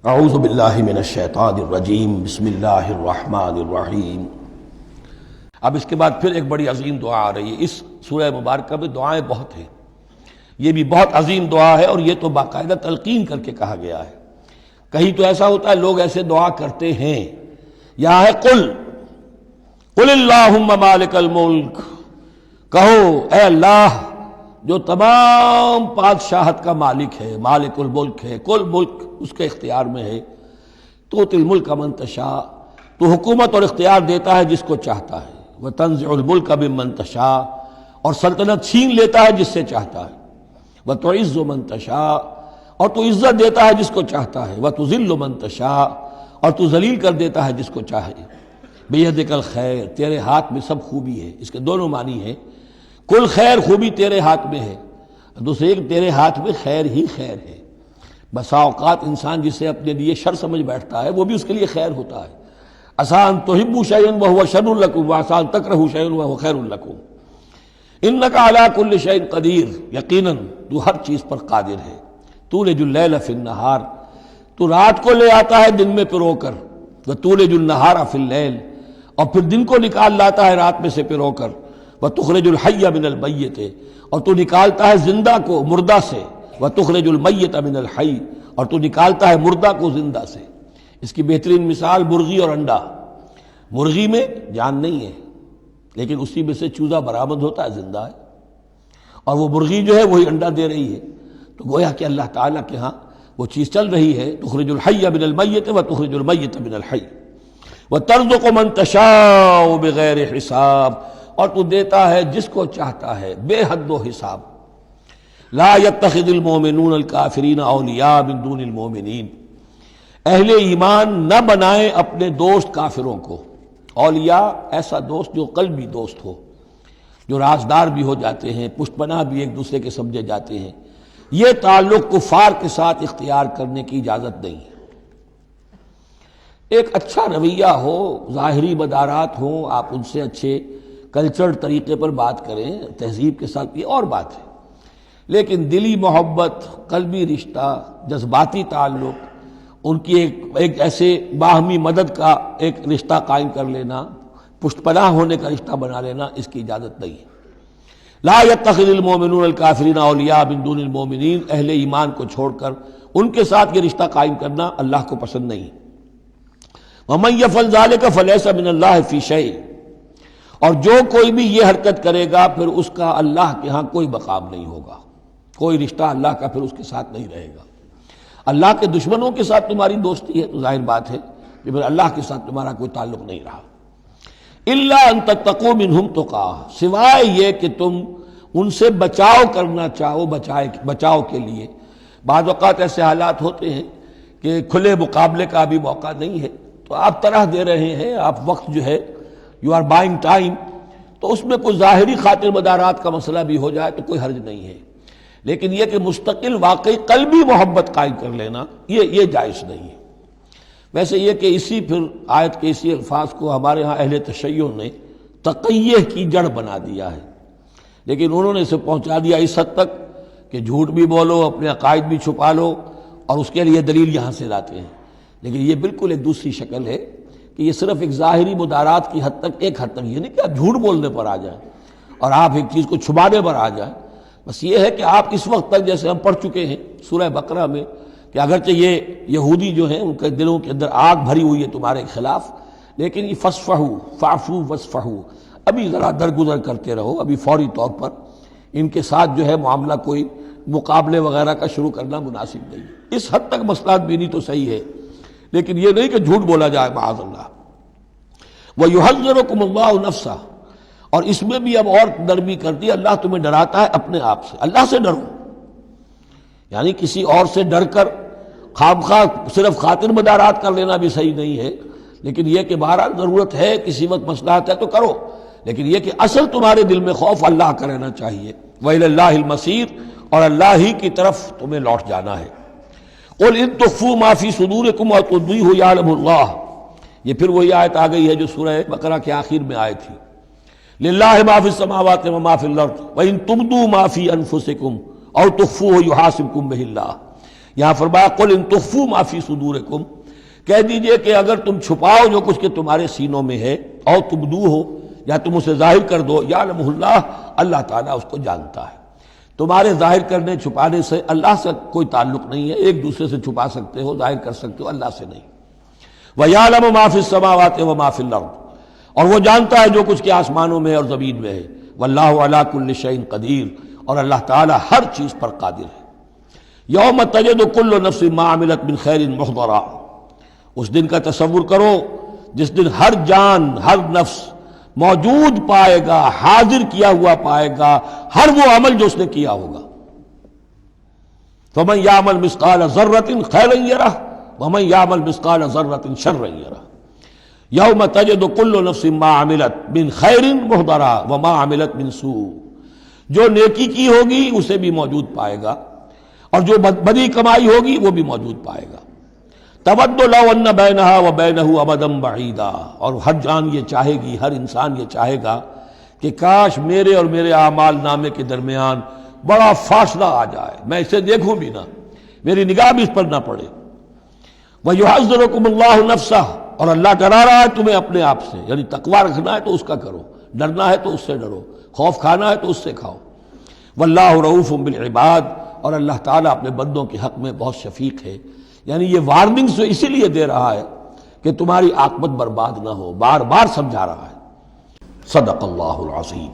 اعوذ باللہ من الشیطان الرجیم بسم اللہ الرحمن الرحیم۔ اب اس کے بعد پھر ایک بڑی عظیم دعا آ رہی ہے۔ اس سورہ مبارکہ میں دعائیں بہت ہیں، یہ بھی بہت عظیم دعا ہے، اور یہ تو باقاعدہ تلقین کر کے کہا گیا ہے۔ کہیں تو ایسا ہوتا ہے لوگ ایسے دعا کرتے ہیں، یہاں ہے قل اللہم مالک الملک، کہو اے اللہ جو تمام بادشاہت کا مالک ہے، مالک الملک ہے، کل ملک اس کے اختیار میں ہے، تؤتی الملک من تشاء، تو حکومت اور اختیار دیتا ہے جس کو چاہتا ہے، وتنزع الملک ممن تشاء، اور سلطنت چھین لیتا ہے جس سے چاہتا ہے، وتعز من تشاء، اور تو عزت دیتا ہے جس کو چاہتا ہے، وتذل من تشاء، اور تو ذلیل کر دیتا ہے جس کو چاہے، بیدک الخیر، تیرے ہاتھ میں سب خوبی ہے۔ اس کے دونوں معنی ہیں، کل خیر، خوبی تیرے ہاتھ میں ہے، دوسرے تیرے ہاتھ میں خیر ہی خیر ہے۔ بسا اوقات انسان جسے اپنے لیے شر سمجھ بیٹھتا ہے وہ بھی اس کے لیے خیر ہوتا ہے۔ عسیٰ ان تحبوا شیئا وہو شر لکم وعسیٰ ان تکرہوا شیئا وہو خیر لکم، انک علی کل شیء قدیر، یقیناً تو ہر چیز پر قادر ہے۔ تولج اللیل فی النہار، تو رات کو لے آتا ہے دن میں پرو کر، وتولج النہار فی اللیل، اور پھر دن کو نکال لاتا ہے رات میں سے پرو کر، وتخرج الحی من المیت، اور تو نکالتا ہے زندہ کو مردہ سے، وتخرج المیت من الحی، اور تو نکالتا ہے مردہ کو زندہ سے۔ اس کی بہترین مثال مرغی اور انڈا۔ مرغی میں جان نہیں ہے لیکن اسی میں سے چوزہ برآمد ہوتا ہے، زندہ ہے، اور وہ مرغی جو ہے وہی انڈا دے رہی ہے۔ تو گویا کہ اللہ تعالیٰ کے ہاں وہ چیز چل رہی ہے، تخرج الحی من المیت وتخرج المیت من الحی، وترزق من تشاء بغیر حساب، اور تو دیتا ہے جس کو چاہتا ہے بے حد و حساب۔ لا يتخذ المؤمنون الکافرین اولیاء من دون المؤمنین، اہل ایمان نہ بنائیں اپنے دوست کافروں کو اولیاء، ایسا دوست جو قلبی دوست ہو، جو رازدار بھی ہو جاتے ہیں، پشت پناہ بھی ایک دوسرے کے سمجھے جاتے ہیں۔ یہ تعلق کفار کے ساتھ اختیار کرنے کی اجازت نہیں ہے۔ ایک اچھا رویہ ہو، ظاہری مدارات ہوں، آپ ان سے اچھے کلچرڈ طریقے پر بات کریں، تہذیب کے ساتھ، یہ اور بات ہے، لیکن دلی محبت، قلبی رشتہ، جذباتی تعلق، ان کی ایک ایسے باہمی مدد کا ایک رشتہ قائم کر لینا، پشت پناہ ہونے کا رشتہ بنا لینا، اس کی اجازت نہیں ہے۔ لا يتخذ المؤمنون الکافرین اولیاء من دون المؤمنین، اہل ایمان کو چھوڑ کر ان کے ساتھ یہ رشتہ قائم کرنا اللہ کو پسند نہیں۔ ومن یفعل ذلک فلیس من اللہ فی شیء، اور جو کوئی بھی یہ حرکت کرے گا پھر اس کا اللہ کے ہاں کوئی مقام نہیں ہوگا، کوئی رشتہ اللہ کا پھر اس کے ساتھ نہیں رہے گا۔ اللہ کے دشمنوں کے ساتھ تمہاری دوستی ہے تو ظاہر بات ہے کہ پھر اللہ کے ساتھ تمہارا کوئی تعلق نہیں رہا۔ الا ان تتقوا منہم تقاہ، سوائے یہ کہ تم ان سے بچاؤ کرنا چاہو، بچاؤ کے لیے۔ بعض اوقات ایسے حالات ہوتے ہیں کہ کھلے مقابلے کا بھی موقع نہیں ہے، تو آپ طرح دے رہے ہیں، آپ وقت جو ہے یو آر بائنگ ٹائم، تو اس میں کوئی ظاہری خاطر مدارات کا مسئلہ بھی ہو جائے تو کوئی حرج نہیں ہے، لیکن یہ کہ مستقل واقعی قلبی محبت قائم کر لینا یہ جائز نہیں ہے۔ ویسے یہ کہ اسی پھر آیت کے اسی الفاظ کو ہمارے ہاں اہل تشیع نے تقیہ کی جڑ بنا دیا ہے، لیکن انہوں نے اسے پہنچا دیا اس حد تک کہ جھوٹ بھی بولو، اپنے عقائد بھی چھپا لو، اور اس کے لیے دلیل یہاں سے لاتے ہیں۔ لیکن یہ بالکل ایک دوسری شکل ہے کہ یہ صرف ایک ظاہری مدارات کی حد تک، ایک حد تک، یہ نہیں کہ آپ جھوٹ بولنے پر آ جائیں اور آپ ایک چیز کو چھپانے پر آ جائیں، بس یہ ہے کہ آپ اس وقت تک، جیسے ہم پڑھ چکے ہیں سورہ بقرہ میں، کہ اگرچہ یہ یہودی جو ہیں ان کے دلوں کے اندر آگ بھری ہوئی ہے تمہارے خلاف، لیکن یہ فاصفحوا فاعفوا واصفحوا، ابھی ذرا درگزر کرتے رہو، ابھی فوری طور پر ان کے ساتھ جو ہے معاملہ کوئی مقابلے وغیرہ کا شروع کرنا مناسب نہیں۔ اس حد تک مصلحت بینی تو صحیح ہے، لیکن یہ نہیں کہ جھوٹ بولا جائے معاذ اللہ۔ وَيُحَذِّرُكُمُ اللَّهُ نَفْسَهُ، اور اس میں بھی اب اور نرمی کر دی، اللہ تمہیں ڈراتا ہے اپنے آپ سے، اللہ سے ڈرو، یعنی کسی اور سے ڈر کر خواہ صرف خاطر مدارات کر لینا بھی صحیح نہیں ہے، لیکن یہ کہ بہرحال ضرورت ہے، کسی وقت مصلحت ہے تو کرو، لیکن یہ کہ اصل تمہارے دل میں خوف اللہ کا رہنا چاہیے۔ وَإِلَى اللَّهِ الْمَصِيرُ، اور اللہ ہی کی طرف تمہیں لوٹ جانا ہے۔ قُلْ إِن تُخْفُوا مَا فِي صُدُورِكُمْ وَتُبْدُوهُ يَعْلَمُهُ اللَّهُ، یہ پھر وہی آیت آ گئی ہے جو سورہ بقرہ کے آخر میں آئی تھی، لِلَّهِ مَا فِي السَّمَاوَاتِ وَمَا فِي الْأَرْضِ وَإِن تُبْدُوا مَا فِي أَنفُسِكُمْ أَوْ تُخْفُوهُ يُحَاسِبْكُم بِهِ اللَّهُ، یہاں فرمایا قل ان تخفوا ما فی صدورکم، کہہ دیجئے کہ اگر تم چھپاؤ جو کچھ کہ تمہارے سینوں میں ہے، اور تبدو ہو یا تم اسے ظاہر کر دو، یعلمہ اللہ، اللہ تعالیٰ اس کو جانتا ہے۔ تمہارے ظاہر کرنے چھپانے سے اللہ سے کوئی تعلق نہیں ہے، ایک دوسرے سے چھپا سکتے ہو، ظاہر کر سکتے ہو، اللہ سے نہیں۔ وَيَعْلَمُ مَا فِي السَّمَاوَاتِ وَمَا فِي الْأَرْضِ، اور وہ جانتا ہے جو کچھ کہ آسمانوں میں اور زمین میں ہے۔ وَاللَّهُ عَلَىٰ كُلِّ شَيْءٍ قدیر، اور اللہ تعالیٰ ہر چیز پر قادر ہے۔ یوم تجد کل نفس ما عملت من خیر محضرا، اس دن کا تصور کرو جس دن ہر جان، ہر نفس موجود پائے گا، حاضر کیا ہوا پائے گا ہر وہ عمل جو اس نے کیا ہوگا۔ فمن یعمل مثقال ذرۃ خیرا یرہ ومن یعمل مثقال ذرۃ شرا یرہ۔ یوم تجد کل نفس ما عملت من خیر محضرا وما عملت من سوء، جو نیکی کی ہوگی اسے بھی موجود پائے گا، اور جو بدی کمائی ہوگی وہ بھی موجود پائے گا۔ تود لو ان بینہا وبینہ امدا بعیدا، اور ہر جان یہ چاہے گی، ہر انسان یہ چاہے گا کہ کاش میرے اور میرے اعمال نامے کے درمیان بڑا فاصلہ آ جائے، میں اسے دیکھوں بھی نہ، میری نگاہ بھی اس پر نہ پڑے۔ وَيُحَذِّرُكُمُ اللَّهُ نَفْسَهُ، اور اللہ ڈرا رہا ہے تمہیں اپنے آپ سے، یعنی تقویٰ رکھنا ہے تو اس کا کرو، ڈرنا ہے تو اس سے ڈرو، خوف کھانا ہے تو اس سے کھاؤ۔ واللہ رؤوف بالعباد، اور اللہ تعالیٰ اپنے بندوں کے حق میں بہت شفیق ہے، یعنی یہ وارننگز تو اسی لیے دے رہا ہے کہ تمہاری عاقبت برباد نہ ہو، بار بار سمجھا رہا ہے۔ صدق اللہ العظیم۔